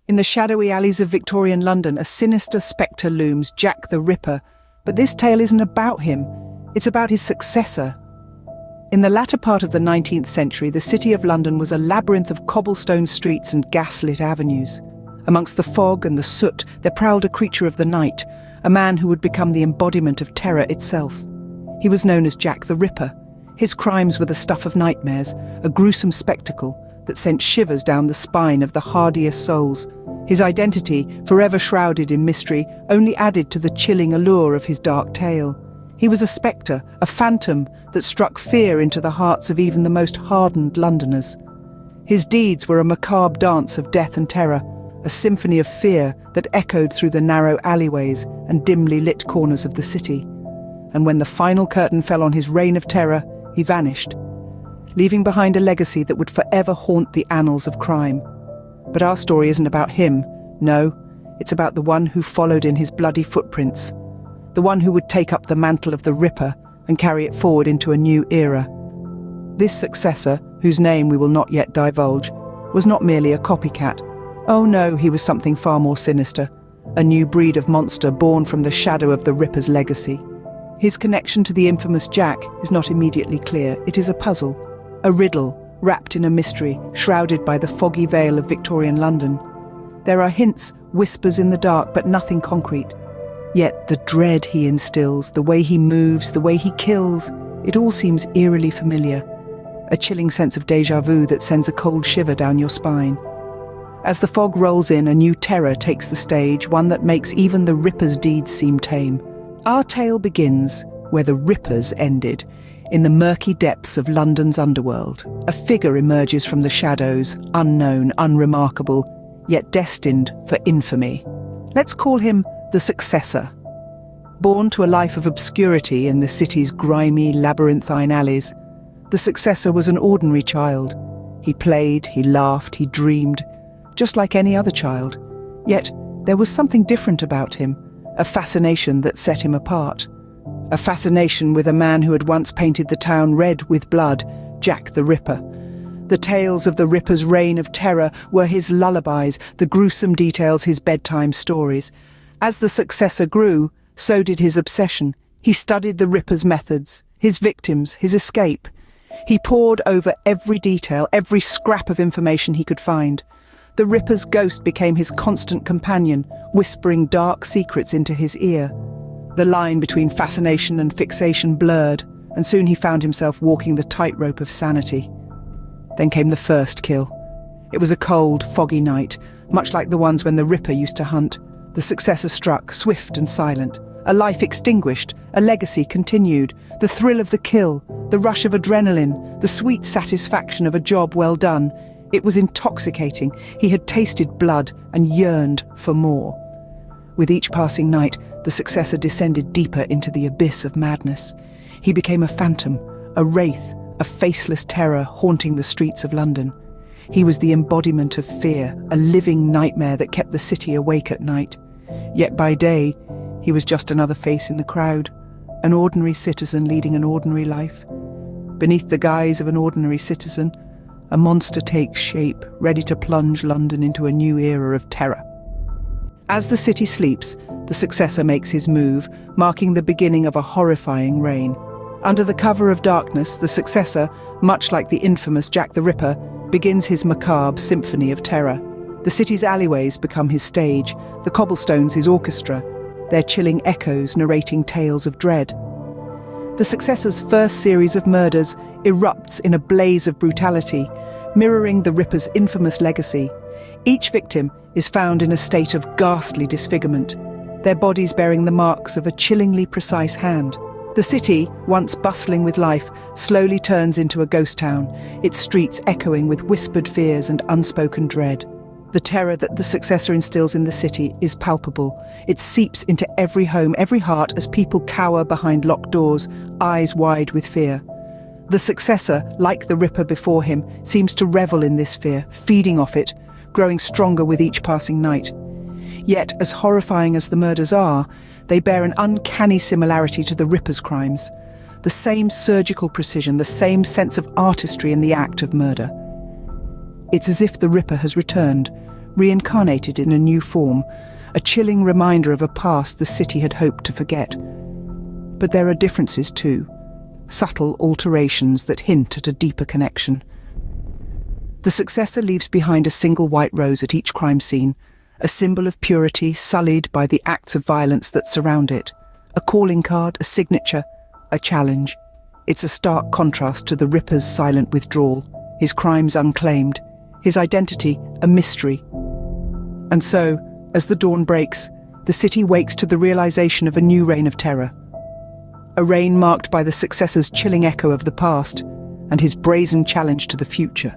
In the shadowy alleys of Victorian London, a sinister spectre looms, Jack the Ripper. But this tale isn't about him, it's about his successor. In the latter part of the 19th century, the city of London was a labyrinth of cobblestone streets and gaslit avenues. Amongst the fog and the soot, there prowled a creature of the night, a man who would become the embodiment of terror itself. He was known as Jack the Ripper. His crimes were the stuff of nightmares, a gruesome spectacle that sent shivers down the spine of the hardiest souls. His identity, forever shrouded in mystery, only added to the chilling allure of his dark tale. He was a spectre, a phantom that struck fear into the hearts of even the most hardened Londoners. His deeds were a macabre dance of death and terror, a symphony of fear that echoed through the narrow alleyways and dimly lit corners of the city. And when the final curtain fell on his reign of terror, he vanished, leaving behind a legacy that would forever haunt the annals of crime. But our story isn't about him, no, it's about the one who followed in his bloody footprints, the one who would take up the mantle of the Ripper and carry it forward into a new era. This successor, whose name we will not yet divulge, was not merely a copycat. Oh no, he was something far more sinister, a new breed of monster born from the shadow of the Ripper's legacy. His connection to the infamous Jack is not immediately clear. It is a puzzle, a riddle, wrapped in a mystery, shrouded by the foggy veil of Victorian London. There are hints, whispers in the dark, but nothing concrete. Yet the dread he instills, the way he moves, the way he kills, it all seems eerily familiar. A chilling sense of déjà vu that sends a cold shiver down your spine. As the fog rolls in, a new terror takes the stage, one that makes even the Ripper's deeds seem tame. Our tale begins where the Rippers ended, in the murky depths of London's underworld. A figure emerges from the shadows, unknown, unremarkable, yet destined for infamy. Let's call him the Successor. Born to a life of obscurity in the city's grimy, labyrinthine alleys, the Successor was an ordinary child. He played, he laughed, he dreamed, just like any other child. Yet there was something different about him, a fascination that set him apart. A fascination with a man who had once painted the town red with blood, Jack the Ripper. The tales of the Ripper's reign of terror were his lullabies, the gruesome details his bedtime stories. As the Successor grew, so did his obsession. He studied the Ripper's methods, his victims, his escape. He pored over every detail, every scrap of information he could find. The Ripper's ghost became his constant companion, whispering dark secrets into his ear. The line between fascination and fixation blurred, and soon he found himself walking the tightrope of sanity. Then came the first kill. It was a cold, foggy night, much like the ones when the Ripper used to hunt. The Successor struck, swift and silent. A life extinguished, a legacy continued. The thrill of the kill, the rush of adrenaline, the sweet satisfaction of a job well done. It was intoxicating. He had tasted blood and yearned for more. With each passing night, the Successor descended deeper into the abyss of madness. He became a phantom, a wraith, a faceless terror haunting the streets of London. He was the embodiment of fear, a living nightmare that kept the city awake at night. Yet by day, he was just another face in the crowd, an ordinary citizen leading an ordinary life. Beneath the guise of an ordinary citizen, a monster takes shape, ready to plunge London into a new era of terror. As the city sleeps, the Successor makes his move, marking the beginning of a horrifying reign. Under the cover of darkness, the Successor, much like the infamous Jack the Ripper, begins his macabre symphony of terror. The city's alleyways become his stage, the cobblestones his orchestra, their chilling echoes narrating tales of dread. The Successor's first series of murders erupts in a blaze of brutality, mirroring the Ripper's infamous legacy. Each victim is found in a state of ghastly disfigurement, their bodies bearing the marks of a chillingly precise hand. The city, once bustling with life, slowly turns into a ghost town, its streets echoing with whispered fears and unspoken dread. The terror that the Successor instills in the city is palpable. It seeps into every home, every heart, as people cower behind locked doors, eyes wide with fear. The Successor, like the Ripper before him, seems to revel in this fear, feeding off it, growing stronger with each passing night. Yet, as horrifying as the murders are, they bear an uncanny similarity to the Ripper's crimes. The same surgical precision, the same sense of artistry in the act of murder. It's as if the Ripper has returned, reincarnated in a new form, a chilling reminder of a past the city had hoped to forget. But there are differences too, subtle alterations that hint at a deeper connection. The successor leaves behind a single white rose at each crime scene, a symbol of purity sullied by the acts of violence that surround it. A calling card, a signature, a challenge. It's a stark contrast to the Ripper's silent withdrawal, his crimes unclaimed, his identity a mystery. And so, as the dawn breaks, the city wakes to the realization of a new reign of terror. A reign marked by the successor's chilling echo of the past and his brazen challenge to the future.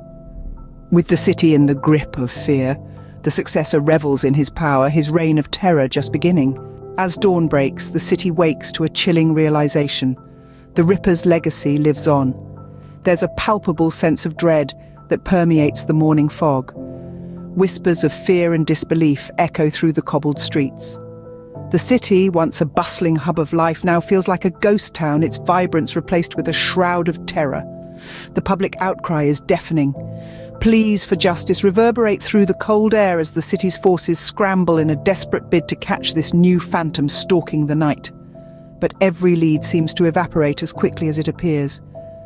With the city in the grip of fear, the successor revels in his power, his reign of terror just beginning. As dawn breaks, the city wakes to a chilling realization. The Ripper's legacy lives on. There's a palpable sense of dread that permeates the morning fog. Whispers of fear and disbelief echo through the cobbled streets. The city, once a bustling hub of life, now feels like a ghost town, its vibrance replaced with a shroud of terror. The public outcry is deafening. Pleas for justice reverberate through the cold air as the city's forces scramble in a desperate bid to catch this new phantom stalking the night. But every lead seems to evaporate as quickly as it appears,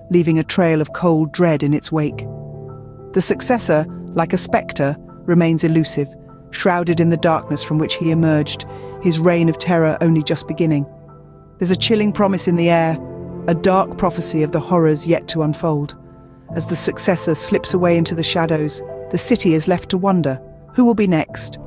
leaving a trail of cold dread in its wake. The successor, like a spectre, remains elusive, shrouded in the darkness from which he emerged, his reign of terror only just beginning. There's a chilling promise in the air, a dark prophecy of the horrors yet to unfold. As the successor slips away into the shadows, the city is left to wonder, who will be next?